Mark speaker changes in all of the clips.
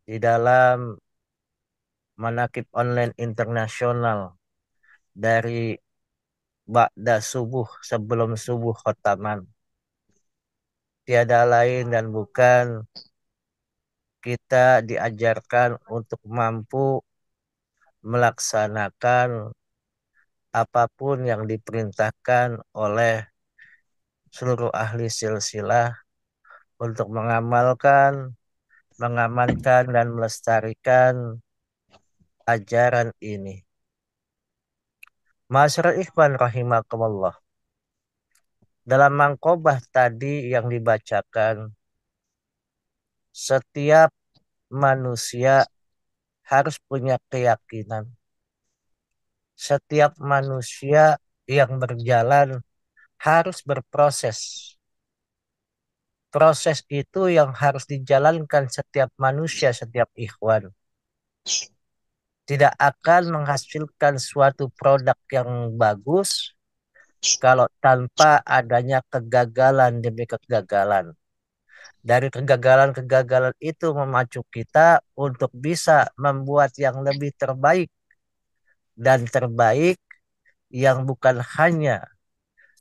Speaker 1: di dalam manakib online internasional dari ba'da subuh sebelum subuh khotaman. Tiada lain dan bukan kita diajarkan untuk mampu melaksanakan apapun yang diperintahkan oleh seluruh ahli silsilah untuk mengamalkan, mengamankan dan melestarikan ajaran ini. Masyarakat ikhwan rahimakumullah. Dalam mangkobah tadi yang dibacakan, setiap manusia harus punya keyakinan. Setiap manusia yang berjalan harus berproses. Proses itu yang harus dijalankan setiap manusia, setiap ikhwan. Tidak akan menghasilkan suatu produk yang bagus kalau tanpa adanya kegagalan demi kegagalan. Dari kegagalan-kegagalan itu memacu kita untuk bisa membuat yang lebih terbaik dan terbaik yang bukan hanya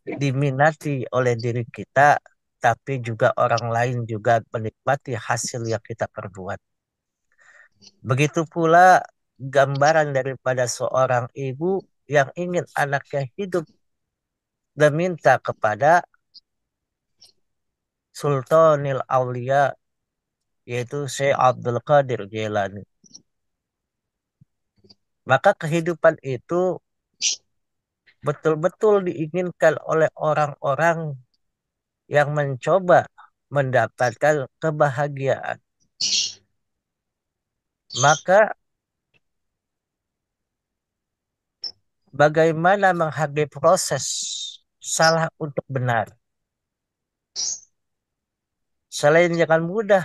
Speaker 1: diminati oleh diri kita, tapi juga orang lain juga menikmati hasil yang kita perbuat. Begitu pula gambaran daripada seorang ibu yang ingin anaknya hidup dan minta kepada Sultanil Aulia, yaitu Syekh Abdul Qadir Jailani. Maka kehidupan itu betul-betul diinginkan oleh orang-orang yang mencoba mendapatkan kebahagiaan. Maka bagaimana menghargai proses salah untuk benar? Selain jangan mudah,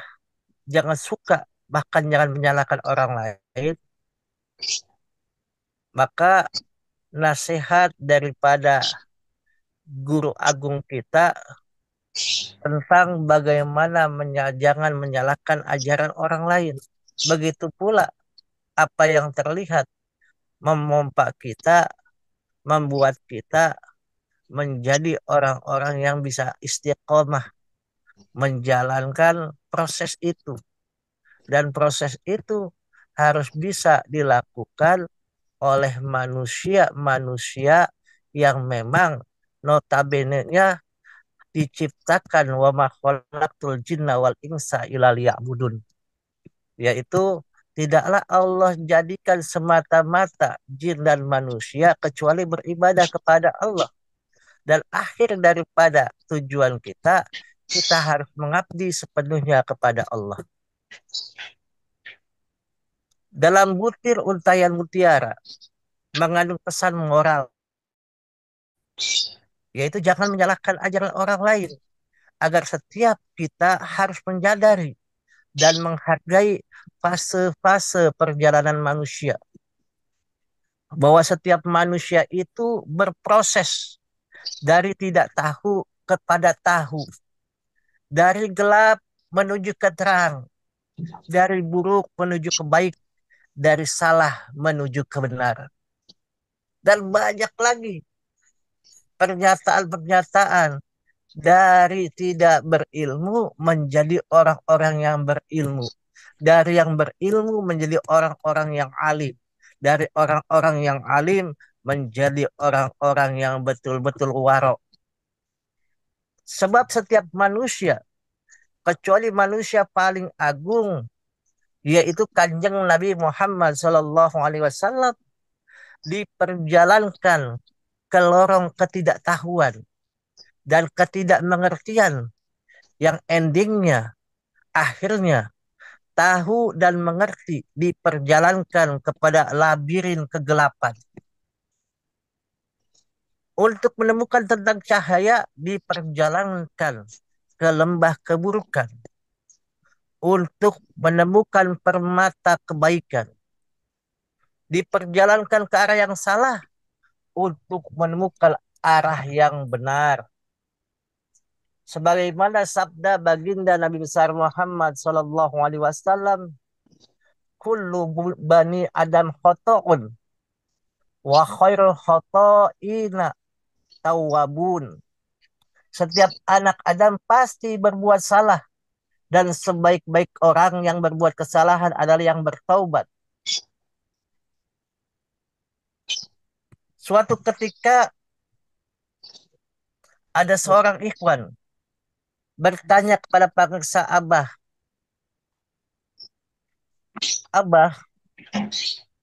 Speaker 1: jangan suka, bahkan jangan menyalahkan orang lain, maka nasihat daripada guru agung kita tentang bagaimana jangan menyalahkan ajaran orang lain. Begitu pula apa yang terlihat memompa kita, membuat kita menjadi orang-orang yang bisa istiqomah menjalankan proses itu. Dan proses itu harus bisa dilakukan oleh manusia-manusia yang memang notabene-nya diciptakan wa ma khalaqtul jinna wal insa illa liya'budun, yaitu tidaklah Allah jadikan semata-mata jin dan manusia kecuali beribadah kepada Allah. Dan akhir daripada tujuan kita, kita harus mengabdi sepenuhnya kepada Allah. Dalam butir untayan mutiara mengandung pesan moral, yaitu jangan menyalahkan ajaran orang lain, agar setiap kita harus menyadari dan menghargai fase-fase perjalanan manusia. Bahwa setiap manusia itu berproses dari tidak tahu kepada tahu, dari gelap menuju ke terang, dari buruk menuju ke baik, dari salah menuju kebenaran. Dan banyak lagi pernyataan-pernyataan dari tidak berilmu menjadi orang-orang yang berilmu. Dari yang berilmu menjadi orang-orang yang alim. Dari orang-orang yang alim menjadi orang-orang yang betul-betul warok. Sebab setiap manusia, kecuali manusia paling agung, yaitu Kanjeng Nabi Muhammad SAW, diperjalankan ke lorong ketidaktahuan dan ketidakmengertian yang endingnya, akhirnya tahu dan mengerti diperjalankan kepada labirin kegelapan. Untuk menemukan tentang cahaya diperjalankan ke lembah keburukan. Untuk menemukan permata kebaikan diperjalankan ke arah yang salah untuk menemukan arah yang benar. Sebagaimana sabda baginda Nabi besar Muhammad sallallahu alaihi wasallam, kullu bani adam khoto'un wa khairul khoto'ina tawwabun. Setiap anak Adam pasti berbuat salah dan sebaik-baik orang yang berbuat kesalahan adalah yang bertaubat. Suatu ketika ada seorang ikhwan bertanya kepada pemirsa Abah, Abah,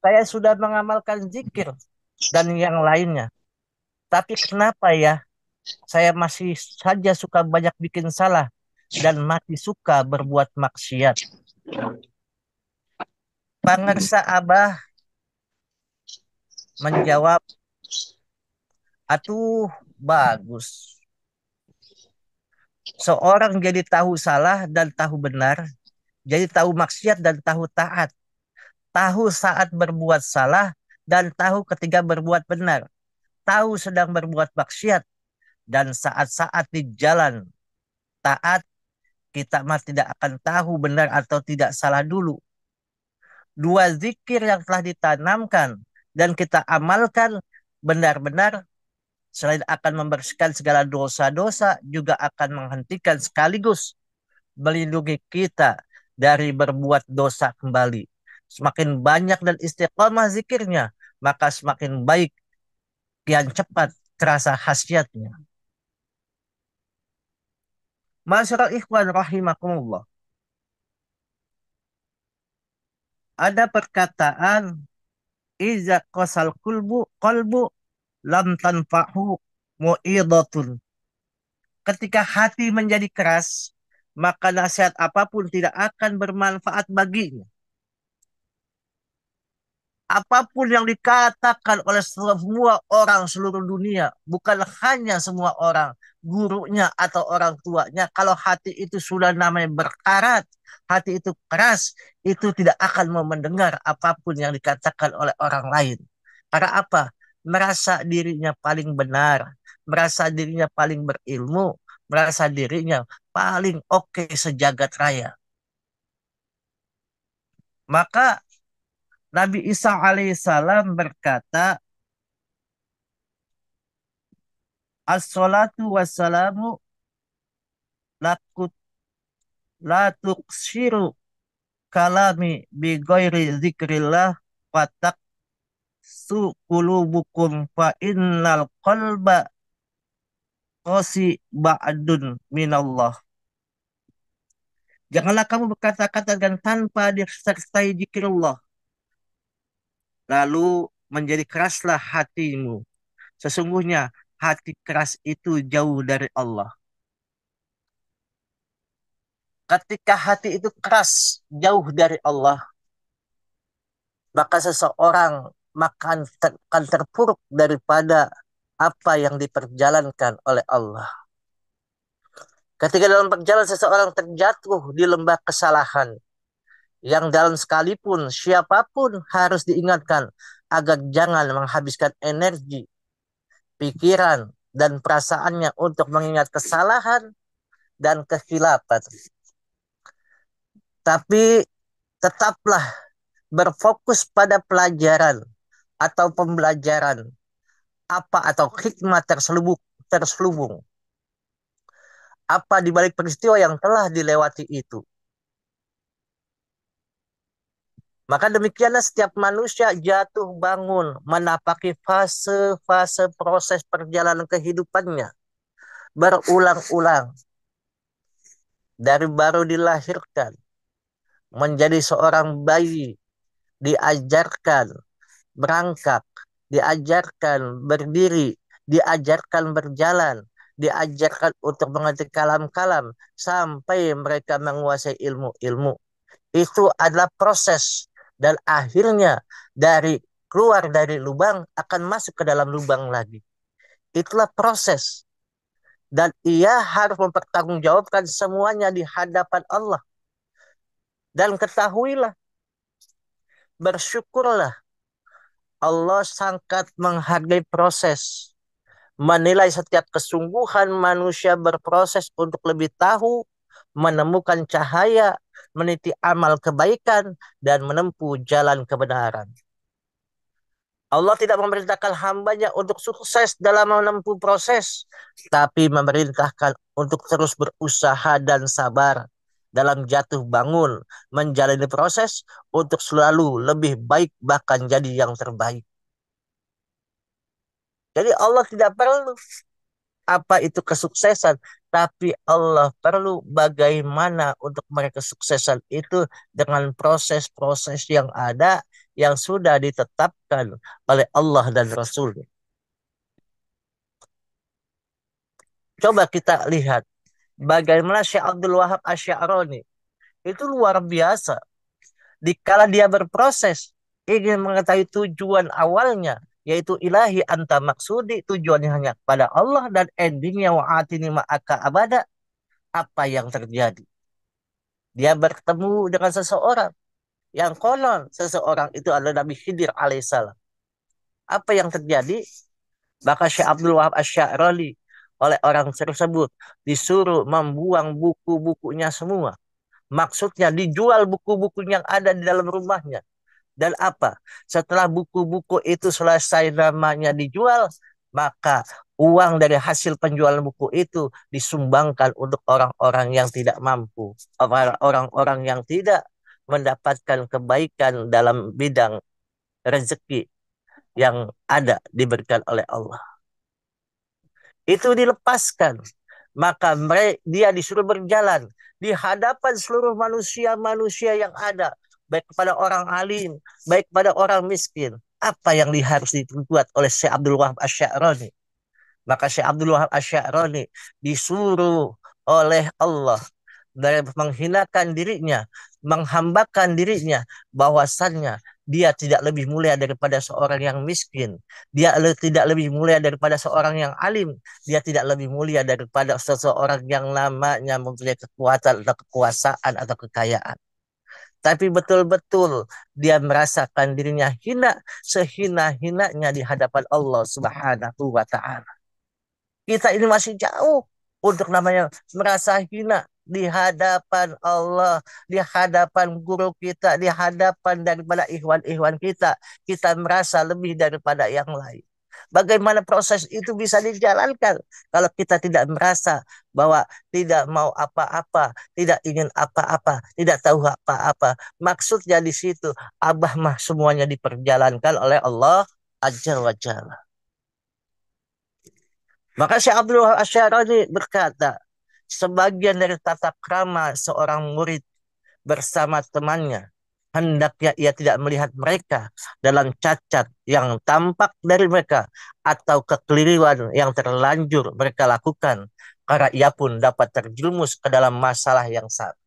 Speaker 1: saya sudah mengamalkan zikir dan yang lainnya. Tapi kenapa ya saya masih saja suka banyak bikin salah dan masih suka berbuat maksiat? Pemirsa Abah menjawab, atuh bagus. Seorang jadi tahu salah dan tahu benar, jadi tahu maksiat dan tahu taat. Tahu saat berbuat salah dan tahu ketika berbuat benar. Tahu sedang berbuat maksiat dan saat-saat di jalan taat kita mah tidak akan tahu benar atau tidak salah dulu. Dua zikir yang telah ditanamkan dan kita amalkan benar-benar selain akan membersihkan segala dosa-dosa juga akan menghentikan sekaligus melindungi kita dari berbuat dosa kembali. Semakin banyak dan istiqomah zikirnya, maka semakin baik kian cepat terasa khasiatnya. Masyarakat ikhwan rahimakumullah. Ada perkataan iza qasal qalbu lam tanfa'hu mu'idatun. Ketika hati menjadi keras, maka nasihat apapun tidak akan bermanfaat baginya. Apapun yang dikatakan oleh semua orang seluruh dunia, bukan hanya semua orang, gurunya atau orang tuanya, kalau hati itu sudah namanya berkarat, hati itu keras, itu tidak akan mau mendengar apapun yang dikatakan oleh orang lain. Karena apa? Merasa dirinya paling benar, merasa dirinya paling berilmu, merasa dirinya paling oke sejagat raya. Maka Nabi Isa alaihissalam berkata, as-salatu wassalamu lakut la tuksiru kalami bi ghairi zikrillah fatak su qulubukum fa innal qalba qasi ba'dun minallah. Janganlah kamu berkata-kata dan tanpa disertai zikirullah. Lalu menjadi keraslah hatimu. Sesungguhnya hati keras itu jauh dari Allah. Ketika hati itu keras, jauh dari Allah, maka seseorang akan terpuruk daripada apa yang diperjalankan oleh Allah. Ketika dalam perjalanan seseorang terjatuh di lembah kesalahan, yang dalam sekalipun siapapun harus diingatkan agar jangan menghabiskan energi, pikiran, dan perasaannya untuk mengingat kesalahan dan kekhilafan. Tapi tetaplah berfokus pada pelajaran atau pembelajaran apa atau hikmah terselubung apa di balik peristiwa yang telah dilewati itu. Maka demikianlah setiap manusia jatuh bangun menapaki fase-fase proses perjalanan kehidupannya berulang-ulang dari baru dilahirkan menjadi seorang bayi, diajarkan berangkat, diajarkan berdiri, diajarkan berjalan, diajarkan untuk mengerti kalam-kalam sampai mereka menguasai ilmu-ilmu. Itu adalah proses dan akhirnya dari keluar dari lubang akan masuk ke dalam lubang lagi. Itulah proses dan ia harus mempertanggungjawabkan semuanya di hadapan Allah. Dan ketahuilah, bersyukurlah Allah sangat menghargai proses, menilai setiap kesungguhan manusia berproses untuk lebih tahu, menemukan cahaya, meniti amal kebaikan, dan menempuh jalan kebenaran. Allah tidak memerintahkan hambanya untuk sukses dalam menempuh proses, tapi memerintahkan untuk terus berusaha dan sabar dalam jatuh bangun, menjalani proses untuk selalu lebih baik, bahkan jadi yang terbaik. Jadi Allah tidak perlu apa itu kesuksesan, tapi Allah perlu bagaimana untuk mereka kesuksesan itu dengan proses-proses yang ada yang sudah ditetapkan oleh Allah dan Rasul. Coba kita lihat bagaimana Syekh Abdul Wahab Asy'arani itu luar biasa. Dikala dia berproses ingin mengetahui tujuan awalnya, yaitu ilahi anta maksudi, tujuannya hanya kepada Allah, dan endingnya wa'atini ma'aka abada. Apa yang terjadi? Dia bertemu dengan seseorang yang konon seseorang itu adalah Nabi Khidir alaihissalam. Apa yang terjadi? Maka Syekh Abdul Wahab Asy'arani oleh orang tersebut disuruh membuang buku-bukunya semua. Maksudnya dijual buku-buku yang ada di dalam rumahnya. Dan apa? Setelah buku-buku itu selesai namanya dijual, maka uang dari hasil penjualan buku itu disumbangkan untuk orang-orang yang tidak mampu, orang-orang yang tidak mendapatkan kebaikan dalam bidang rezeki yang ada diberikan oleh Allah. Itu dilepaskan. Maka dia disuruh berjalan di hadapan seluruh manusia-manusia yang ada, baik kepada orang alim, baik kepada orang miskin. Apa yang harus dibuat oleh Syekh Abdul Wahab Asy'arani? Maka Syekh Abdul Wahab Asy'arani disuruh oleh Allah dari menghinakan dirinya, menghambakan dirinya, bahwasannya dia tidak lebih mulia daripada seorang yang miskin. Dia tidak lebih mulia daripada seorang yang alim. Dia tidak lebih mulia daripada seseorang yang namanya mempunyai kekuatan atau kekuasaan atau kekayaan. Tapi betul-betul dia merasakan dirinya hina, sehina-hinanya di hadapan Allah Subhanahu wa Ta'ala. Kita ini masih jauh untuk namanya merasa hina di hadapan Allah, di hadapan guru kita, di hadapan daripada ikhwan-ikhwan kita. Kita merasa lebih daripada yang lain. Bagaimana proses itu bisa dijalankan kalau kita tidak merasa bahwa tidak mau apa-apa, tidak ingin apa-apa, tidak tahu apa-apa. Maksudnya di situ, abah mah semuanya diperjalankan oleh Allah Azza wa Jalla. Maka Syekh Abdul Wahab Asy'arani berkata, sebagian dari tata krama seorang murid bersama temannya, hendaknya ia tidak melihat mereka dalam cacat yang tampak dari mereka atau kekeliruan yang terlanjur mereka lakukan, karena ia pun dapat terjerumus ke dalam masalah yang sama.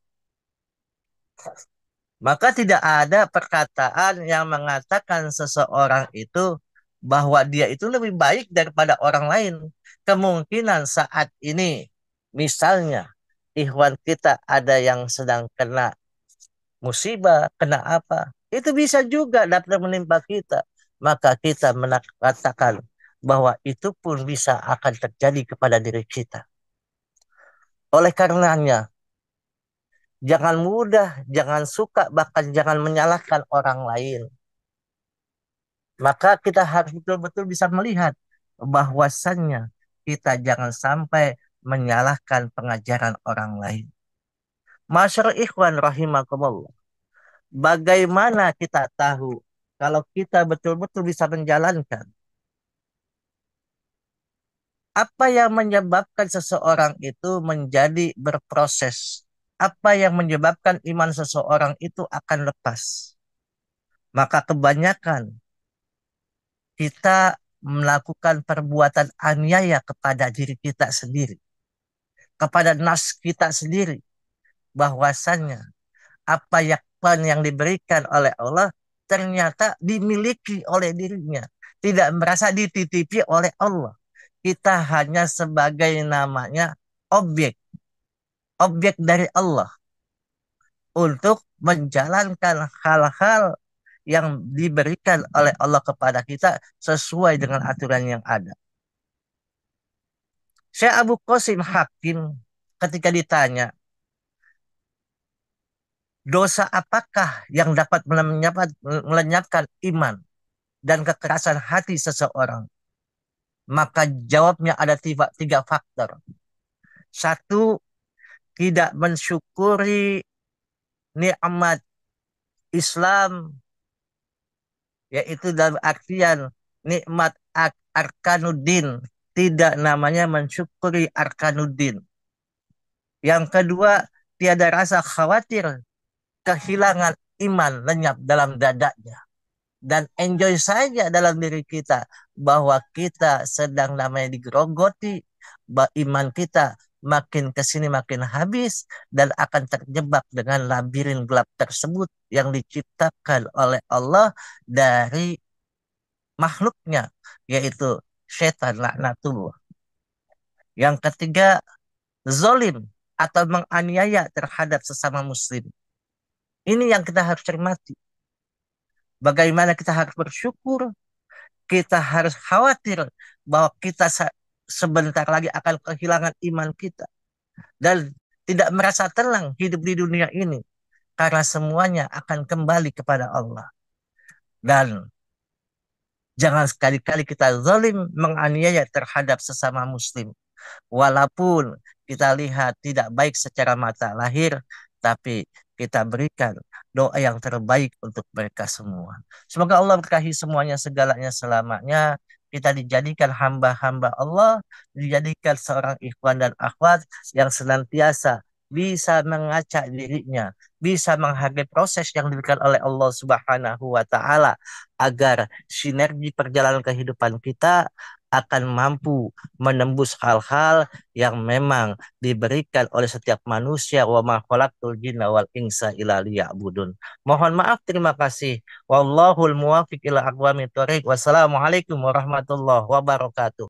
Speaker 1: Maka tidak ada perkataan yang mengatakan seseorang itu bahwa dia itu lebih baik daripada orang lain. Kemungkinan saat ini, misalnya, ikhwan kita ada yang sedang kena musibah, kena apa, itu bisa juga dapat menimpa kita. Maka kita mengatakan bahwa itu pun bisa akan terjadi kepada diri kita. Oleh karenanya, jangan mudah, jangan suka, bahkan jangan menyalahkan orang lain. Maka kita harus betul-betul bisa melihat bahwasannya kita jangan sampai menyalahkan pengajaran orang lain. Masyaallah ikhwan rahimakumullah. Bagaimana kita tahu kalau kita betul-betul bisa menjalankan apa yang menyebabkan seseorang itu menjadi berproses? Apa yang menyebabkan iman seseorang itu akan lepas? Maka kebanyakan kita melakukan perbuatan aniaya kepada diri kita sendiri, kepada nas kita sendiri, bahwasannya apa yang diberikan oleh Allah ternyata dimiliki oleh dirinya, tidak merasa dititipi oleh Allah. Kita hanya sebagai namanya objek, objek dari Allah untuk menjalankan hal-hal yang diberikan oleh Allah kepada kita sesuai dengan aturan yang ada. Syekh Abu Qasim Hakim ketika ditanya, Dosa apakah yang dapat melenyapkan iman dan kekerasan hati seseorang? Maka jawabnya ada tiga faktor. Satu, tidak mensyukuri nikmat Islam, yaitu dalam artian nikmat arkanuddin, tidak namanya mensyukuri arkanuddin. Yang kedua, tiada rasa khawatir kehilangan iman lenyap dalam dadanya, dan enjoy saja dalam diri kita bahwa kita sedang namanya digerogoti, iman kita makin kesini makin habis dan akan terjebak dengan labirin gelap tersebut yang diciptakan oleh Allah dari makhluknya, yaitu setan laknatullah. Yang ketiga, zolim atau menganiaya terhadap sesama muslim. Ini yang kita harus cermati. Bagaimana kita harus bersyukur, kita harus khawatir bahwa kita sebentar lagi akan kehilangan iman kita. Dan tidak merasa tenang hidup di dunia ini. Karena semuanya akan kembali kepada Allah. Dan jangan sekali-kali kita zalim menganiaya terhadap sesama muslim. Walaupun kita lihat tidak baik secara mata lahir, tapi kita berikan doa yang terbaik untuk mereka semua. Semoga Allah berkahi semuanya, segalanya, selamanya. Kita dijadikan hamba-hamba Allah, dijadikan seorang ikhwan dan akhwat yang senantiasa bisa mengacak dirinya, bisa menghargai proses yang diberikan oleh Allah Subhanahu wa Ta'ala, agar sinergi perjalanan kehidupan kita akan mampu menembus hal-hal yang memang diberikan oleh setiap manusia. Wa ma khalaqtul jinna wal insa illa liya'budun. Mohon maaf, terima kasih. Wallahul muwaffiq ila aqwamit thoriq. Wassalamualaikum warahmatullahi wabarakatuh.